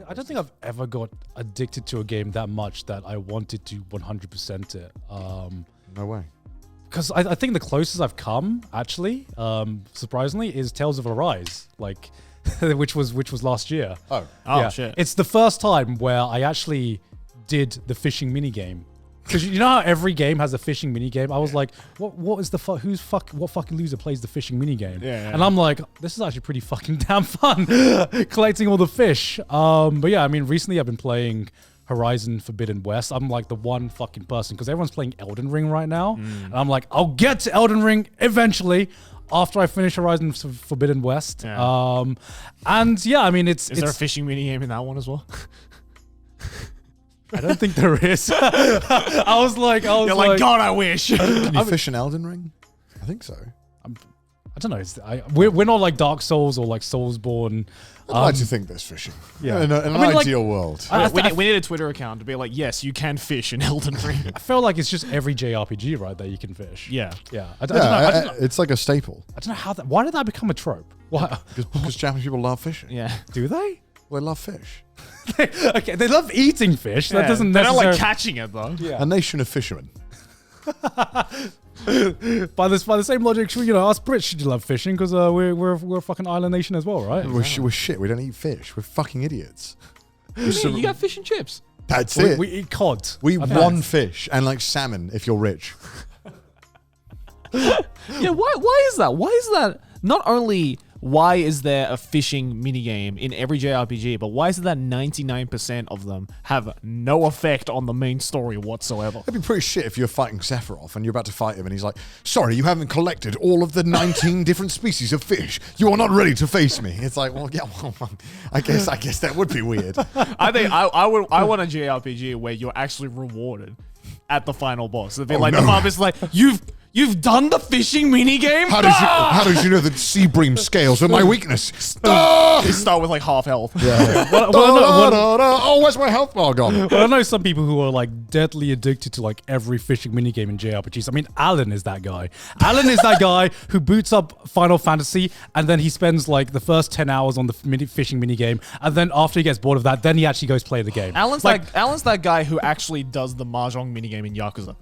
I don't think I've ever got addicted to a game that much that I wanted to 100% it. No way. Because I think the closest I've come, actually, surprisingly, is Tales of Arise, like, which was last year. Oh, shit! It's the first time where I actually did the fishing minigame. Because you know how every game has a fishing minigame? I was like, what is the fuck? What fucking loser plays the fishing minigame? Yeah. And I'm like, this is actually pretty fucking damn fun, collecting all the fish. But yeah, I mean, recently I've been playing Horizon Forbidden West. I'm like the one fucking person, because everyone's playing Elden Ring right now. And I'm like, I'll get to Elden Ring eventually after I finish Horizon Forbidden West. Yeah. And yeah, I mean, Is there a fishing minigame in that one as well? I don't think there is. I was like, You're like, God, I wish. Can you fish in Elden Ring? I think so. I don't know. We're not like Dark Souls or like Soulsborne. I'd like to think there's fishing. Yeah. In an ideal world. we need a Twitter account to be like, yes, you can fish in Elden Ring. I feel like it's just every JRPG, right, that you can fish. Yeah. Yeah. I don't know. It's like a staple. I don't know how that. Why did that become a trope? Why? Because Japanese people love fishing. Yeah. Do they? Well, they love fish. Okay, they love eating fish. That doesn't They don't necessarily. like catching it though. Yeah. A nation of fishermen. By the same logic, you know, us Brits should love fishing because we're a fucking island nation as well, right? We're shit. We don't eat fish. We're fucking idiots. You got fish and chips. That's We, it. we eat cod. We eat I one think. fish and like salmon if you're rich. Yeah, why is that? Why is that? Not only why is there a fishing minigame in every JRPG, but why is it that 99% of them have no effect on the main story whatsoever? It'd be pretty shit if you're fighting Sephiroth and you're about to fight him and he's like, sorry, you haven't collected all of the 19 different species of fish. You are not ready to face me. It's like, well, yeah, well, I guess that would be weird. I think I want a JRPG where you're actually rewarded at the final boss. It'd be like no. the mob is like, You've done the fishing minigame? How did you know that sea bream scales were my weakness? You start with like half health. Oh, where's my health bar gone? Well, I know some people who are like deadly addicted to like every fishing minigame in JRPGs. I mean, Alan is that guy. Alan is that guy who boots up Final Fantasy and then he spends like the first 10 hours on the fishing minigame. And then after he gets bored of that, then he actually goes play the game. Alan's that guy who actually does the Mahjong minigame in Yakuza.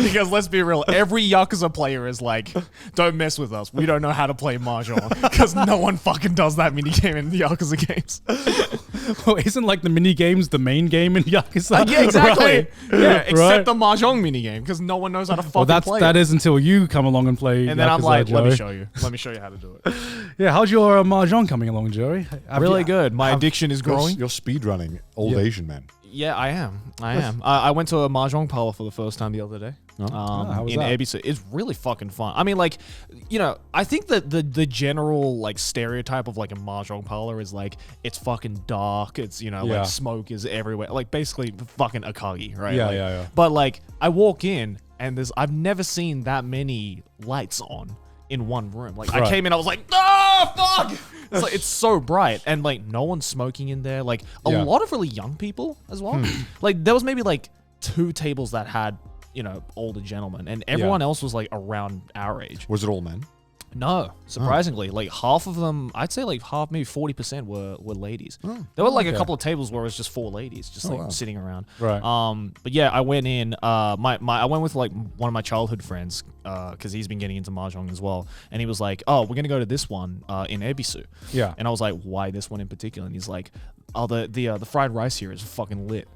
Because let's be real, every Yakuza player is like, don't mess with us. We don't know how to play Mahjong. Because no one fucking does that minigame in the Yakuza games. Well, isn't like the minigames the main game in Yakuza? Yeah, exactly. Right? Yeah, except Right. the Mahjong minigame, because no one knows how to fucking Well, play that it. is until you come along and play. And then I'm Yakuza, like, let me Joey. show you. Let me show you how to do it. Yeah, how's your Mahjong coming along, Joey? Really good. My addiction is growing. You're speedrunning old Yeah. Asian men. Yeah, I am. I went to a Mahjong parlor for the first time the other day. how was in that? ABC. It's really fucking fun. I mean, like, you know, I think that the general like stereotype of like a Mahjong parlor is like it's fucking dark. It's, you know, Yeah. like smoke is everywhere. Like basically fucking Akagi, right? Yeah, Like, yeah. But like I walk in and I've never seen that many lights on in one room. Like I Right. came in, I was like, oh fuck! It's like it's so bright and like no one's smoking in there. Like a Yeah. lot of really young people as well. Like there was maybe like 2 tables that had, you know, older gentlemen, and everyone else was like around our age. Was it all men? No, surprisingly, like half of them, I'd say like half, maybe 40% were ladies. There were like a couple of tables where it was just 4 ladies, just like sitting around. Right. But yeah, I went in. I went with like one of my childhood friends, because he's been getting into mahjong as well, and he was like, "Oh, we're gonna go to this one in Ebisu." Yeah. And I was like, "Why this one in particular?" And he's like, "Oh, the fried rice here is fucking lit."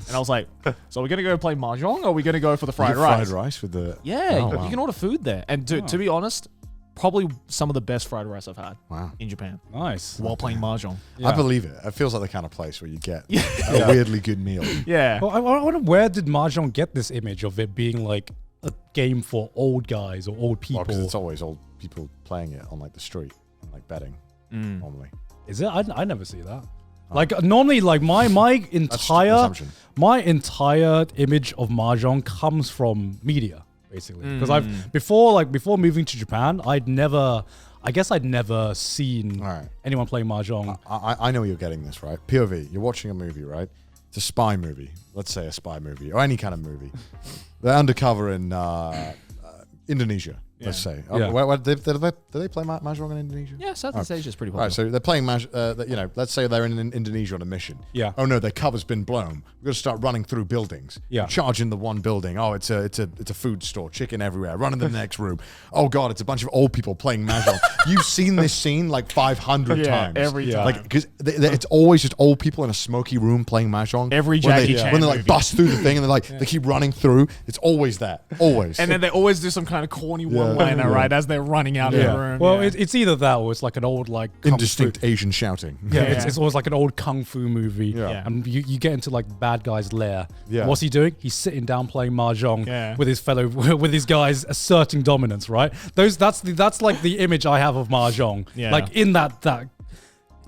And I was like, "So we're gonna go play mahjong, or are we gonna go for the fried rice?" Fried rice with the... Yeah, Oh, wow. you can order food there. And to be honest, probably some of the best fried rice I've had in Japan Nice. while playing mahjong. Yeah. I believe it. It feels like the kind of place where you get a weirdly good meal. Yeah. Well, I wonder, where did Mahjong get this image of it being like a game for old guys or old people? Because it's always old people playing it on like the street and like betting normally. Is it? I never see that. Like normally, like my entire assumption. image of Mahjong comes from media, basically. Because before moving to Japan, I'd never seen anyone play Mahjong. I know you're getting this, right? POV, you're watching a movie, right? It's a spy movie. Let's say a spy movie or any kind of movie. They're undercover in Indonesia. let's say. Yeah. Do they play Mahjong in Indonesia? Yeah, Southeast Asia is pretty popular. All right, so they're playing let's say they're in Indonesia on a mission. Yeah. Oh no, their cover's been blown. We've got to start running through buildings. Yeah. Charging the one building. Oh, it's a food store. Chicken everywhere. Running the next room. Oh god, it's a bunch of old people playing Mahjong. You've seen this scene like 500 times. every time. Like because it's always just old people in a smoky room playing Mahjong. Every when Jackie they, Chan when they like movie. bust through the thing and they keep running through. It's always that. Always. And then they always do some kind of corny one-liner, right, as they're running out of the room. Well, it's either that or it's like an old like kung indistinct fu. Asian shouting. Yeah, Yeah. It's always like an old kung fu movie. Yeah. And you get into like bad guy's lair. Yeah. What's he doing? He's sitting down playing mahjong Yeah. with his guys asserting dominance, right? That's like the image I have of mahjong. Yeah. Like in that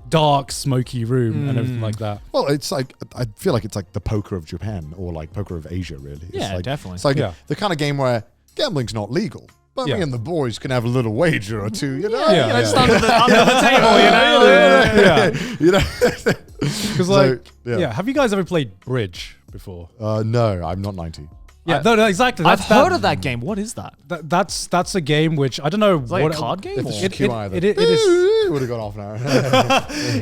dark, smoky room and everything like that. Well, it's like I feel like it's like the poker of Japan or like poker of Asia, really. It's Yeah, like, definitely. It's like Yeah. the kind of game where gambling's not legal, but Yeah. me and the boys can have a little wager or two. You know, Yeah, Just under the table, you know? Yeah. you know. Because So, have you guys ever played bridge before? No, I'm not 90. Yeah, no, exactly. I've heard of that game. What is that? That's a game which I don't know. Is it like a card game? If or- it's It- QI, it is- would have gone off now.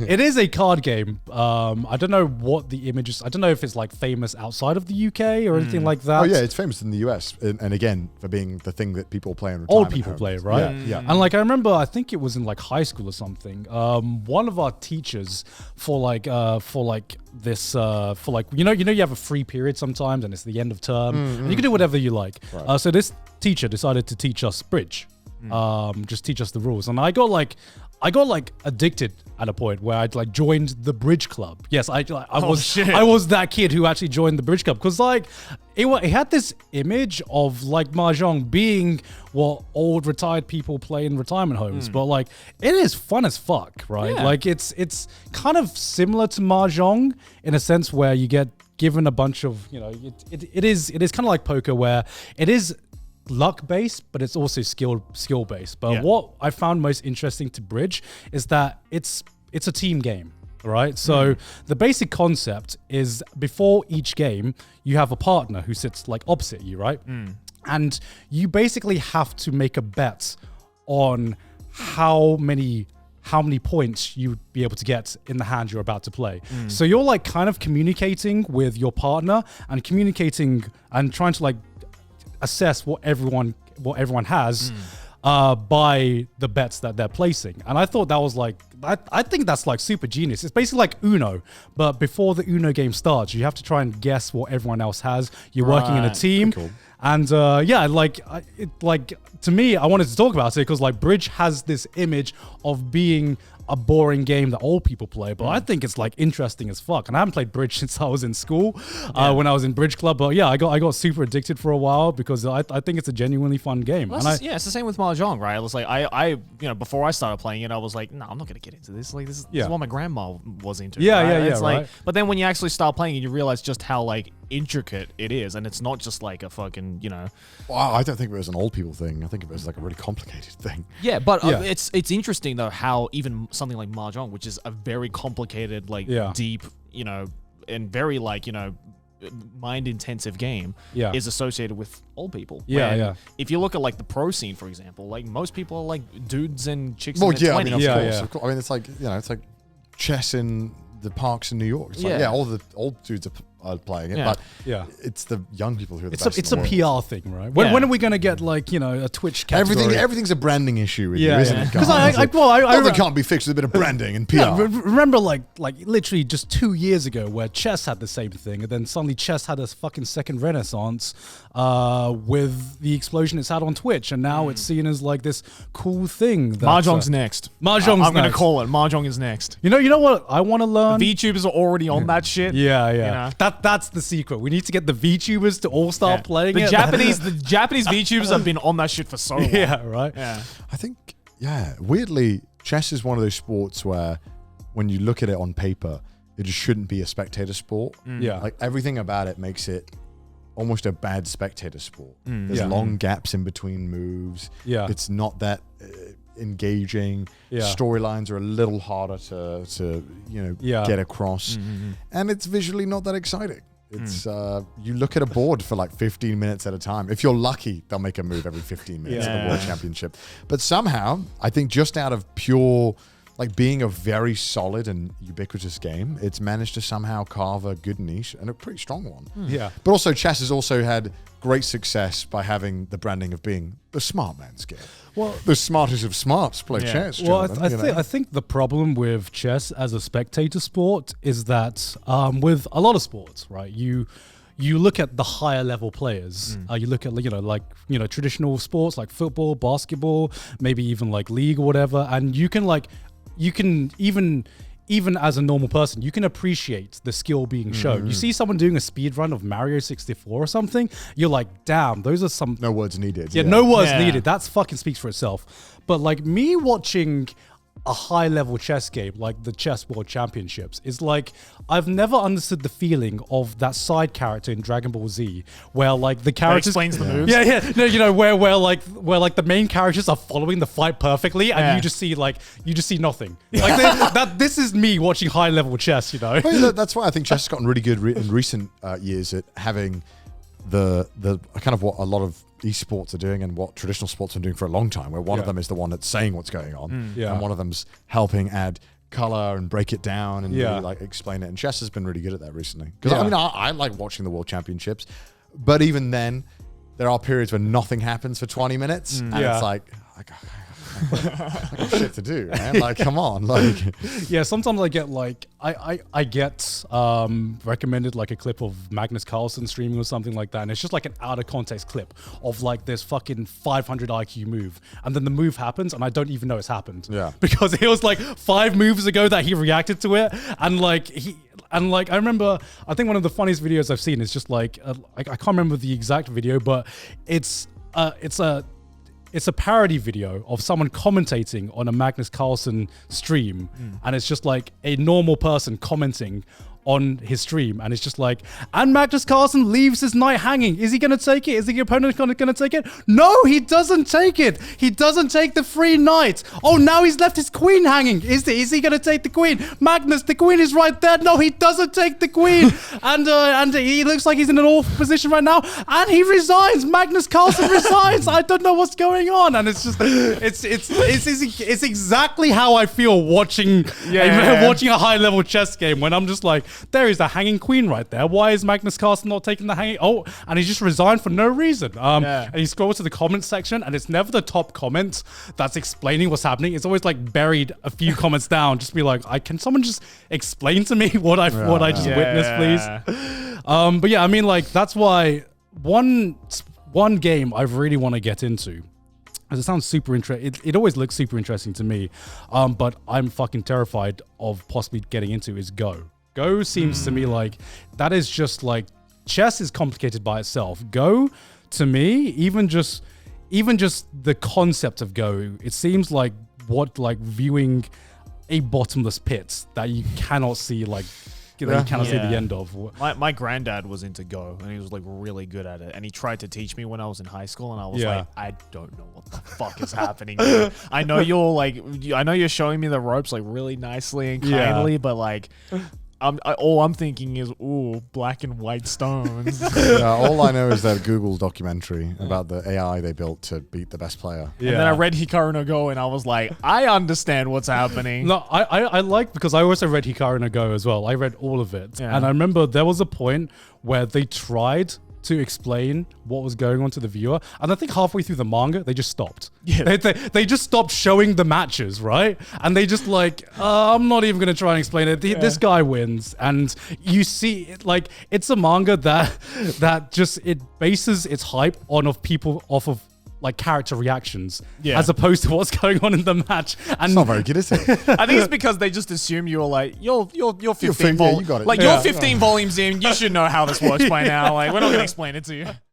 It is a card game. I don't know what the image is. I don't know if it's like famous outside of the UK or anything like that. Oh yeah, it's famous in the US, and again for being the thing that people play in retirement Old people homes. play it, right? Yeah, yeah. And like I remember, I think it was in like high school or something. One of our teachers for this you have a free period sometimes, and it's the end of term, and you can do whatever you like. Right. So this teacher decided to teach us bridge, just teach us the rules, and I got like addicted at a point where I'd like joined the bridge club. Yes, I was that kid who actually joined the bridge club because like it had this image of like mahjong being what old retired people play in retirement homes, but like it is fun as fuck, right? Yeah. Like it's kind of similar to mahjong in a sense where you get given a bunch of it is kind of like poker where it is luck based, but it's also skill based. But what I found most interesting to bridge is that it's a team game, right? So the basic concept is before each game, you have a partner who sits like opposite you, right? And you basically have to make a bet on how many points you'd be able to get in the hand you're about to play. So you're like kind of communicating with your partner and communicating and trying to like assess what everyone has by the bets that they're placing. And I thought that was like, I think that's like super genius. It's basically like Uno, but before the Uno game starts, you have to try and guess what everyone else has. You're working in a Right. team. Cool. And to me, I wanted to talk about it because like bridge has this image of being a boring game that old people play, but I think it's like interesting as fuck. And I haven't played bridge since I was in school, when I was in bridge club. But yeah, I got super addicted for a while because I think it's a genuinely fun game. Well, And it's the same with Mahjong, right? It was like I before I started playing it, I was like, no, I'm not gonna get into this. Like this is what my grandma was into. Yeah, right? yeah, It's yeah, like, right. but then when you actually start playing it, you realize just how like intricate it is, and it's not just like a fucking Well, I don't think it was an old people thing. I think it was like a really complicated thing. Yeah, but Yeah. it's interesting though how even something like Mahjong, which is a very complicated, like deep, and very like mind intensive game, is associated with old people. Yeah, When yeah. If you look at like the pro scene, for example, like most people are like dudes and chicks Well, in their yeah, I 20s. mean, of Yeah, course, yeah. of course. I mean, it's like it's like chess in the parks in New York. It's like, Yeah. all the old dudes are playing it, Yeah. but Yeah. it's the young people who are the It's best. a in the world. PR thing, right? When Yeah. are we gonna get like a Twitch category? Everything's a branding issue with Yeah, you, isn't yeah. it? 'Cause Garth? Nothing can't be fixed with a bit of branding and PR. Yeah, remember like literally just 2 years ago where chess had the same thing, and then suddenly chess had a fucking second renaissance with the explosion it's had on Twitch, and now it's seen as like this cool thing. That, Mahjong's next. Mahjong's I'm gonna next. call it. Mahjong is next. You know what I want to learn? VTubers are already on that shit. Yeah, yeah. know? That's the secret. We need to get the VTubers to all start Yeah. playing the it. Japanese VTubers have been on that shit for so long. Yeah, right. Yeah. I think, weirdly, chess is one of those sports where when you look at it on paper, it just shouldn't be a spectator sport. Yeah. Like everything about it makes it almost a bad spectator sport. There's Yeah. long gaps in between moves. Yeah. It's not that engaging. Yeah. Storylines are a little harder to Yeah. get across. And it's visually not that exciting. It's you look at a board for like 15 minutes at a time. If you're lucky, they'll make a move every 15 minutes in the World Championship. But somehow, I think just out of pure like being a very solid and ubiquitous game, it's managed to somehow carve a good niche and a pretty strong one. Yeah. But also chess has also had great success by having the branding of being the smart man's game. Well, the smartest of smarts play chess. Well, gentlemen, I think the problem with chess as a spectator sport is that with a lot of sports, right, you look at the higher level players. You look at traditional sports like football, basketball, maybe even like league or whatever, and you can even as a normal person, you can appreciate the skill being shown. You see someone doing a speed run of Mario 64 or something, you're like, damn, those are some... No words needed. Yeah, no words needed. That fucking speaks for itself. But like me watching a high level chess game like the Chess World Championships is like, I've never understood the feeling of that side character in Dragon Ball Z where like the characters explains the moves. No, where like the main characters are following the fight perfectly and you just see nothing. Like this is me watching high level chess, Well, that's why I think chess has gotten really good in recent years at having the kind of what a lot of esports are doing and what traditional sports are doing for a long time, where one of them is the one that's saying what's going on, and one of them's helping add color and break it down and really like explain it. And chess has been really good at that recently. Because I mean, I like watching the World Championships, but even then, there are periods where nothing happens for 20 minutes, and it's like, I got shit to do, man. Like, come on, like. Yeah, sometimes I get like I get recommended like a clip of Magnus Carlsen streaming or something like that, and it's just like an out of context clip of like this fucking 500 IQ move, and then the move happens, and I don't even know it's happened. Yeah, because it was like 5 moves ago that he reacted to it, and like I remember, I think one of the funniest videos I've seen is just like I can't remember the exact video, but it's a parody video of someone commentating on a Magnus Carlsen stream, and it's just like a normal person commenting on his stream, and it's just like, and Magnus Carlsen leaves his knight hanging. Is he going to take it? Is the opponent going to take it? No, he doesn't take it. He doesn't take the free knight. Oh, now he's left his queen hanging. Is he going to take the queen? Magnus, the queen is right there. No, he doesn't take the queen. and he looks like he's in an awful position right now, and he resigns. Magnus Carlsen resigns. I don't know what's going on, and it's just it's exactly how I feel watching a high level chess game, when I'm just like, there is a hanging queen right there. Why is Magnus Carlsen not taking the hanging? Oh, and he just resigned for no reason. And he scrolls to the comment section, and it's never the top comment that's explaining what's happening. It's always like buried a few comments down. Just be like, can someone just explain to me what I just witnessed, please? But yeah, I mean, like, that's why one game I really want to get into. It sounds super interesting. It always looks super interesting to me, but I'm fucking terrified of possibly getting into is Go. Go seems to me like that is just like, chess is complicated by itself. Go, to me, even just the concept of Go, it seems like viewing a bottomless pit that you cannot see, like, you cannot see the end of. My granddad was into Go, and he was like really good at it, and he tried to teach me when I was in high school, and I was like, I don't know what the fuck is happening here. I know you're showing me the ropes like really nicely and kindly, but like, all I'm thinking is, ooh, black and white stones. All I know is that Google documentary about the AI they built to beat the best player. And then I read Hikaru no Go, and I was like, I understand what's happening. No, I like, because I also read Hikaru no Go as well. I read all of it. Yeah. And I remember there was a point where they tried to explain what was going on to the viewer, and I think halfway through the manga they just stopped. They just stopped showing the matches, right? And they just like, I'm not even gonna try and explain it. This guy wins, and you see, like, it's a manga that just, it bases its hype off of like character reactions, as opposed to what's going on in the match. And it's not very good, is it? I think it's because they just assume you're like, you're 15 you got it. Like, you're 15 volumes in, you should know how this works by now. Like, we're not gonna explain it to you.